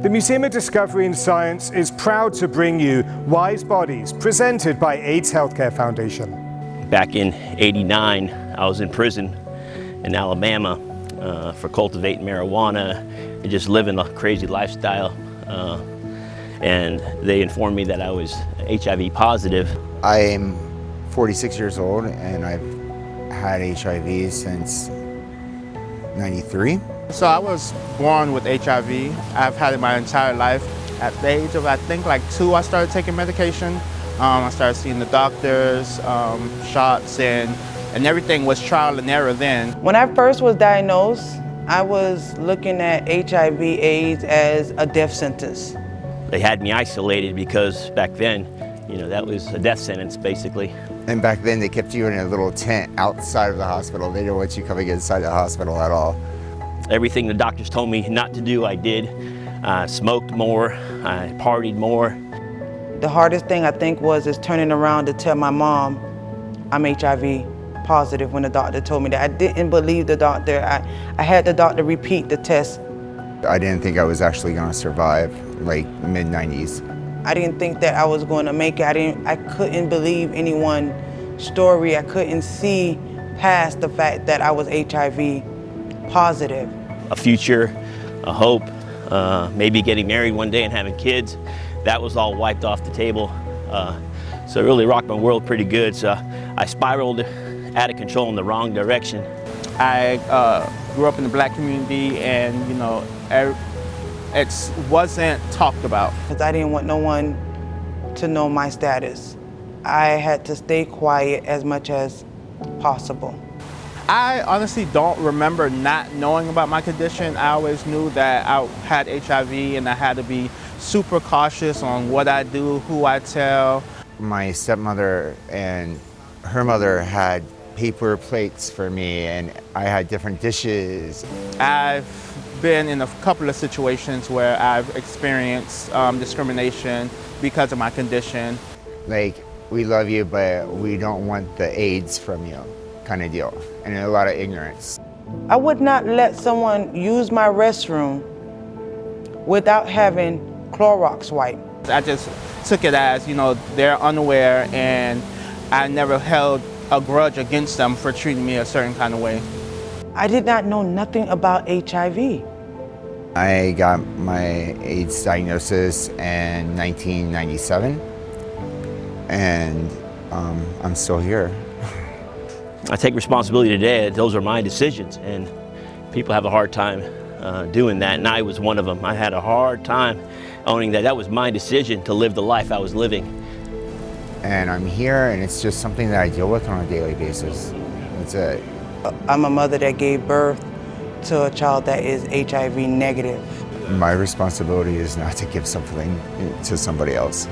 The Museum of Discovery and Science is proud to bring you Wise Bodies, presented by AIDS Healthcare Foundation. Back in '89, I was in prison in Alabama for cultivating marijuana and just living a crazy lifestyle. And they informed me that I was HIV positive. I am 46 years old and I've had HIV since '93. So I was born with HIV. I've had it my entire life. At the age of, I think, like 2, I started taking medication. I started seeing the doctors, shots, and everything was trial and error then. When I first was diagnosed, I was looking at HIV/AIDS as a death sentence. They had me isolated because back then, you know, that was a death sentence basically. And back then they kept you in a little tent outside of the hospital. They didn't want you coming inside the hospital at all. Everything the doctors told me not to do, I did. I smoked more, I partied more. The hardest thing I think was turning around to tell my mom I'm HIV positive when the doctor told me that. I didn't believe the doctor. I had the doctor repeat the test. I didn't think I was actually going to survive, like mid-90s. I didn't think that I was going to make it. I couldn't believe anyone's story. I couldn't see past the fact that I was HIV positive. A future, a hope, maybe getting married one day and having kids, that was all wiped off the table. So it really rocked my world pretty good. So I spiraled out of control in the wrong direction. I grew up in the black community and, you know, it wasn't talked about. Because I didn't want no one to know my status. I had to stay quiet as much as possible. I honestly don't remember not knowing about my condition. I always knew that I had HIV and I had to be super cautious on what I do, who I tell. My stepmother and her mother had paper plates for me and I had different dishes. I've been in a couple of situations where I've experienced discrimination because of my condition. Like, we love you, but we don't want the AIDS from you, kind of deal, and a lot of ignorance. I would not let someone use my restroom without having Clorox wipe. I just took it as, you know, they're unaware and I never held a grudge against them for treating me a certain kind of way. I did not know nothing about HIV. I got my AIDS diagnosis in 1997, and I'm still here. I take responsibility today. Those are my decisions, and people have a hard time doing that, and I was one of them. I had a hard time owning that. That was my decision to live the life I was living. And I'm here, and it's just something that I deal with on a daily basis. That's it. I'm a mother that gave birth to a child that is HIV negative. My responsibility is not to give something to somebody else.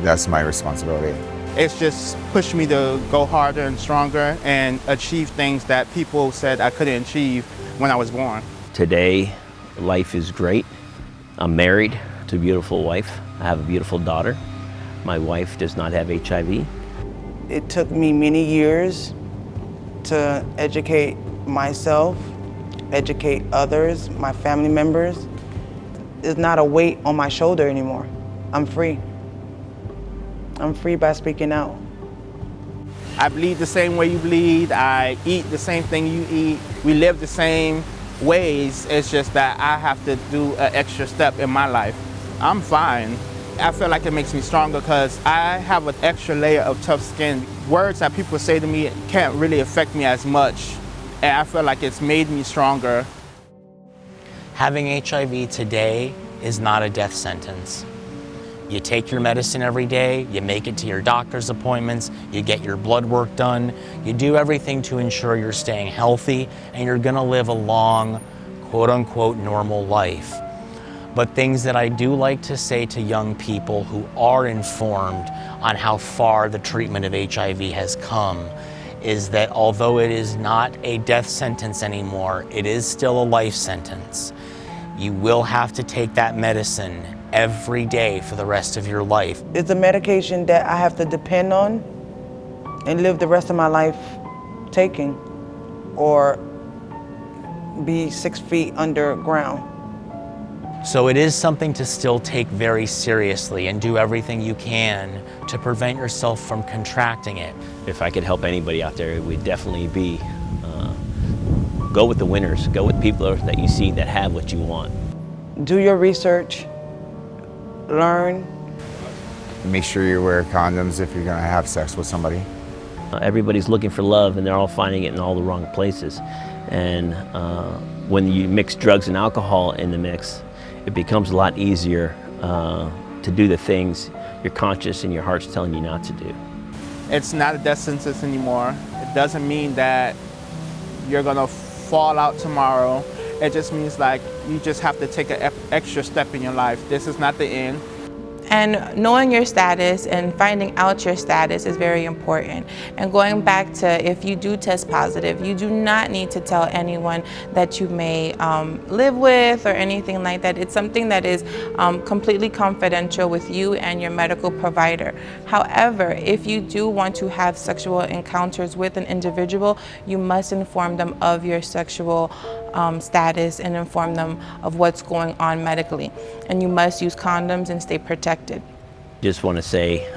That's my responsibility. It's just pushed me to go harder and stronger and achieve things that people said I couldn't achieve when I was born. Today, life is great. I'm married to a beautiful wife. I have a beautiful daughter. My wife does not have HIV. It took me many years to educate myself, educate others, my family members. It's not a weight on my shoulder anymore. I'm free. I'm free by speaking out. I bleed the same way you bleed. I eat the same thing you eat. We live the same ways. It's just that I have to do an extra step in my life. I'm fine. I feel like it makes me stronger because I have an extra layer of tough skin. Words that people say to me can't really affect me as much, and I feel like it's made me stronger. Having HIV today is not a death sentence. You take your medicine every day, you make it to your doctor's appointments, you get your blood work done, you do everything to ensure you're staying healthy and you're gonna live a long, quote-unquote, normal life. But things that I do like to say to young people who are informed on how far the treatment of HIV has come is that although it is not a death sentence anymore, it is still a life sentence. You will have to take that medicine every day for the rest of your life. It's a medication that I have to depend on and live the rest of my life taking, or be 6 feet underground. So it is something to still take very seriously and do everything you can to prevent yourself from contracting it. If I could help anybody out there, it would definitely be go with the winners. Go with people that you see that have what you want. Do your research, learn. Make sure you wear condoms if you're gonna have sex with somebody. Everybody's looking for love and they're all finding it in all the wrong places. And when you mix drugs and alcohol in the mix, it becomes a lot easier to do the things your conscience and your heart's telling you not to do. It's not a death sentence anymore. It doesn't mean that you're gonna fall out tomorrow. It just means like you just have to take an extra step in your life. This is not the end. And knowing your status and finding out your status is very important. And going back to, if you do test positive, you do not need to tell anyone that you may live with or anything like that. It's something that is completely confidential with you and your medical provider. However, if you do want to have sexual encounters with an individual, you must inform them of your sexual status and inform them of what's going on medically. And you must use condoms and stay protected. Just want to say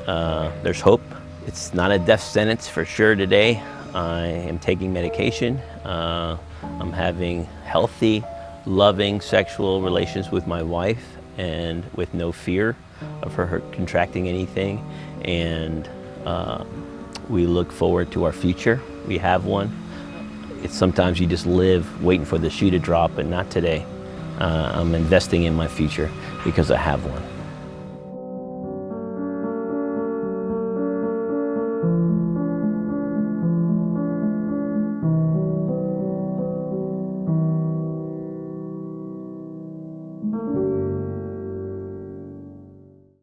there's hope. It's not a death sentence for sure today. I am taking medication. I'm having healthy, loving sexual relations with my wife and with no fear of her contracting anything. And we look forward to our future. We have one. It's sometimes you just live waiting for the shoe to drop, but not today. I'm investing in my future because I have one.